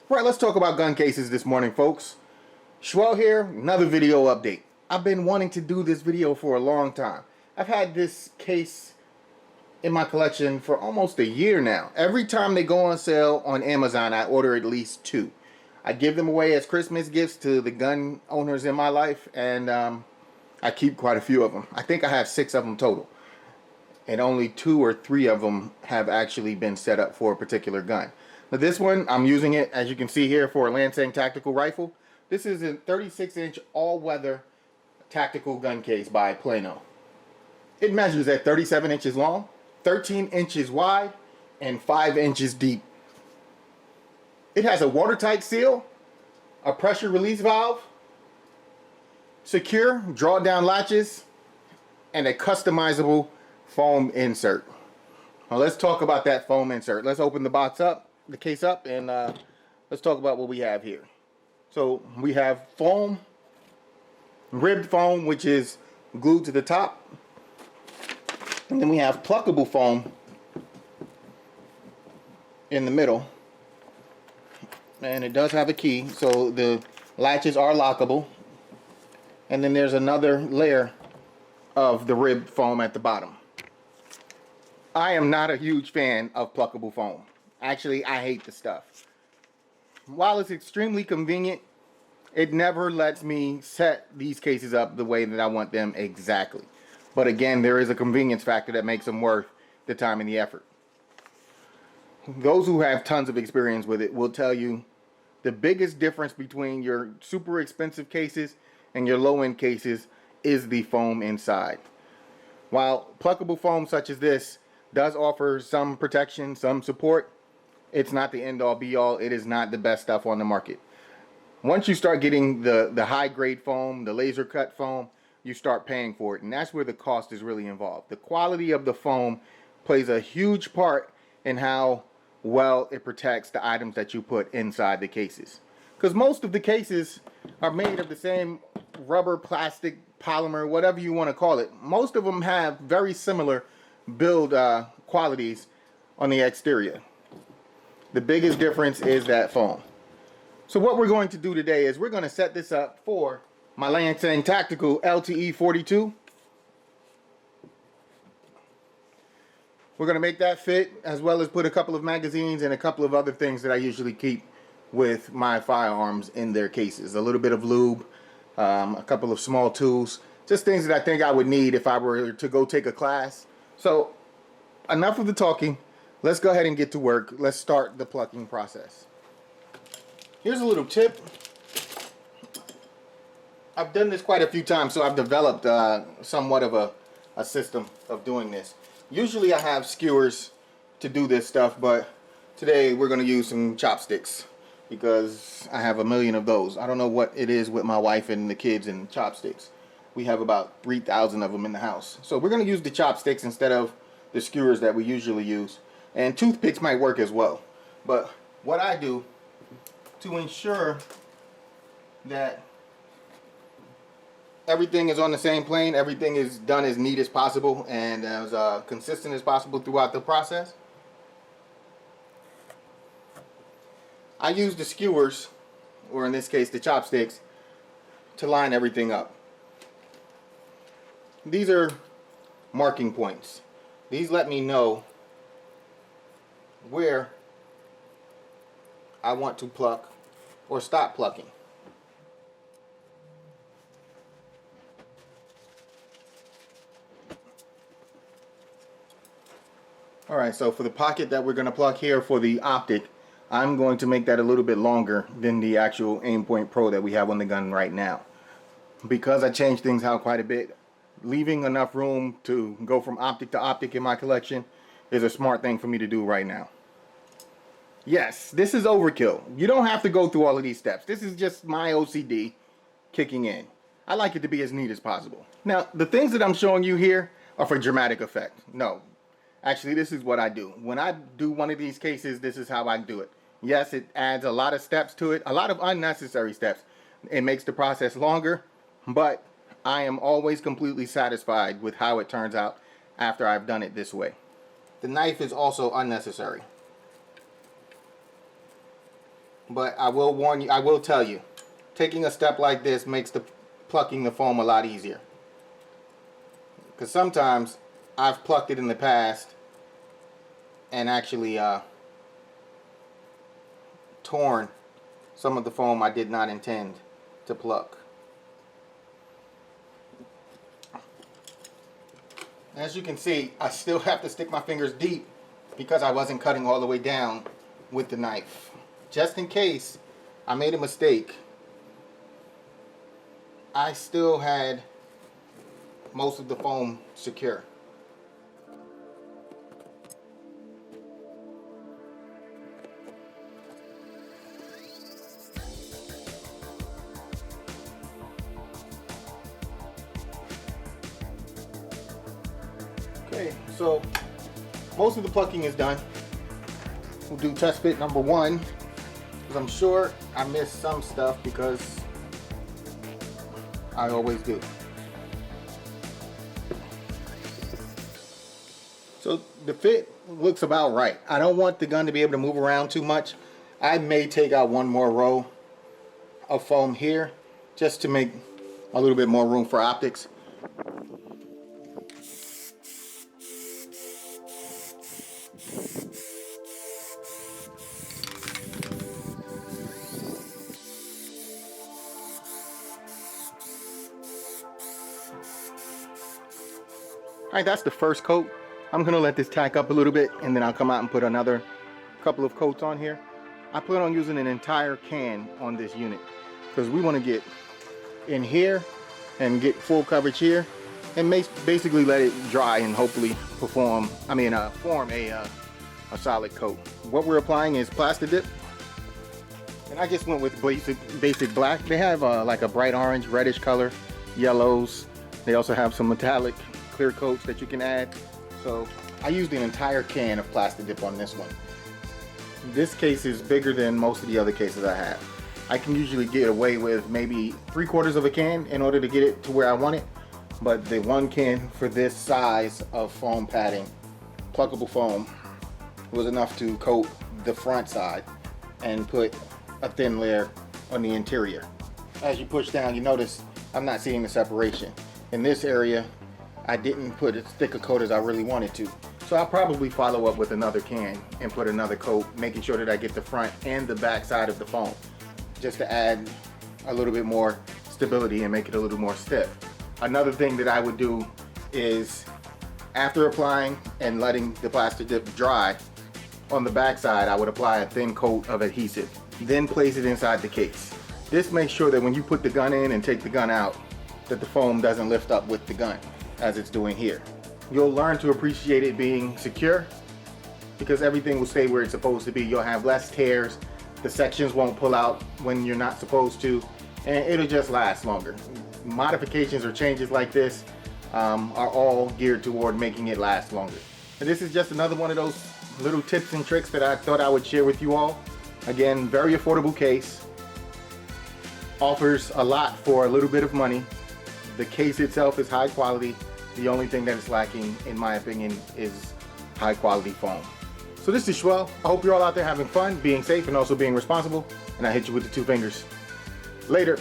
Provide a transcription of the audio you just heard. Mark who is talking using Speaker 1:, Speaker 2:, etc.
Speaker 1: Right, let's talk about gun cases this morning, folks. Schwell here, another video update. I've been wanting to do this video for a long time. I've had this case in my collection for almost a year now. Every time they go on sale on Amazon, I order at least two. I give them away as Christmas gifts to the gun owners in my life, and I keep quite a few of them. I think I have 6 of them total. And only 2 or 3 of them have actually been set up for a particular gun. Now this one, I'm using it, as you can see here, for a Lansing tactical rifle. This is a 36-inch all-weather tactical gun case by Plano. It measures at 37 inches long, 13 inches wide, and 5 inches deep. It has a watertight seal, a pressure release valve, secure draw-down latches, and a customizable foam insert. Now let's talk about that foam insert. Let's open the box up, the case up, and let's talk about what we have here. So we have foam, ribbed foam, which is glued to the top, and then we have pluckable foam in the middle, and it does have a key, so the latches are lockable, and then there's another layer of the ribbed foam at the bottom. I am not a huge fan of pluckable foam. Actually, I hate the stuff. While it's extremely convenient, it never lets me set these cases up the way that I want them exactly. But again, there is a convenience factor that makes them worth the time and the effort. Those who have tons of experience with it will tell you the biggest difference between your super expensive cases and your low-end cases is the foam inside. While pluckable foam such as this does offer some protection, some support, it's not the end-all be-all. It is not the best stuff on the market. Once you start getting the high-grade foam, the laser cut foam, you start paying for it, and that's where the cost is really involved. The quality of the foam plays a huge part in how well it protects the items that you put inside the cases. Because most of the cases are made of the same rubber, plastic, polymer, whatever you want to call it. Most of them have very similar build qualities on the exterior. The biggest difference is that foam. So what we're going to do today is we're going to set this up for my Lansing Tactical LTE 42. We're going to make that fit, as well as put a couple of magazines and a couple of other things that I usually keep with my firearms in their cases. A little bit of lube, a couple of small tools, just things that I think I would need if I were to go take a class. So enough of the talking. Let's go ahead and get to work. Let's start the plucking process. Here's a little tip. I've done this quite a few times, so I've developed somewhat of a system of doing this. Usually I have skewers to do this stuff, but today we're going to use some chopsticks because I have a million of those. I don't know what it is with my wife and the kids and chopsticks. We have about 3,000 of them in the house. So we're going to use the chopsticks instead of the skewers that we usually use. And toothpicks might work as well. But what I do to ensure that everything is on the same plane, everything is done as neat as possible and as consistent as possible throughout the process, I use the skewers, or in this case the chopsticks, to line everything up. These are marking points. These let me know where I want to pluck or stop plucking. Alright, so for the pocket that we're going to pluck here for the optic, I'm going to make that a little bit longer than the actual Aimpoint Pro that we have on the gun right now. Because I changed things out quite a bit, leaving enough room to go from optic to optic in my collection is a smart thing for me to do right now. Yes, this is overkill. You don't have to go through all of these steps. This is just my OCD kicking in. I like it to be as neat as possible. Now, the things that I'm showing you here are for dramatic effect. No, actually, this is what I do. When I do one of these cases, this is how I do it. Yes, it adds a lot of steps to it, a lot of unnecessary steps. It makes the process longer, but I am always completely satisfied with how it turns out after I've done it this way. The knife is also unnecessary. But I will warn you, I will tell you, taking a step like this makes the plucking the foam a lot easier. Because sometimes I've plucked it in the past and actually torn some of the foam I did not intend to pluck. As you can see, I still have to stick my fingers deep because I wasn't cutting all the way down with the knife. Just in case I made a mistake, I still had most of the foam secure. Okay, so most of the plucking is done. We'll do test fit number 1, because I'm sure I missed some stuff because I always do. So the fit looks about right. I don't want the gun to be able to move around too much. I may take out one more row of foam here just to make a little bit more room for optics. Alright, that's the first coat. I'm going to let this tack up a little bit and then I'll come out and put another couple of coats on here. I plan on using an entire can on this unit because we want to get in here and get full coverage here and basically let it dry and hopefully form a solid coat. What we're applying is Plastidip, and I just went with basic black. They have like a bright orange, reddish color, yellows. They also have some metallic clear coats that you can add. So I used an entire can of Plastidip on this one. This case is bigger than most of the other cases I have. I can usually get away with maybe 3/4 of a can in order to get it to where I want it, but the one can for this size of foam padding, pluckable foam, was enough to coat the front side and put a thin layer on the interior. As you push down, you notice I'm not seeing the separation. In this area, I didn't put as thick a coat as I really wanted to. So I'll probably follow up with another can and put another coat, making sure that I get the front and the back side of the foam, just to add a little bit more stability and make it a little more stiff. Another thing that I would do is, after applying and letting the Plastidip dry, on the back side I would apply a thin coat of adhesive, then place it inside the case. This makes sure that when you put the gun in and take the gun out, that the foam doesn't lift up with the gun, as it's doing here. You'll learn to appreciate it being secure because everything will stay where it's supposed to be. You'll have less tears, the sections won't pull out when you're not supposed to, and it'll just last longer. Modifications or changes like this are all geared toward making it last longer. And this is just another one of those little tips and tricks that I thought I would share with you all. Again, very affordable case, offers a lot for a little bit of money. The case itself is high quality. The only thing that is lacking, in my opinion, is high quality foam. So this is Schwell. I hope you're all out there having fun, being safe, and also being responsible. And I hit you with the 2 fingers. Later.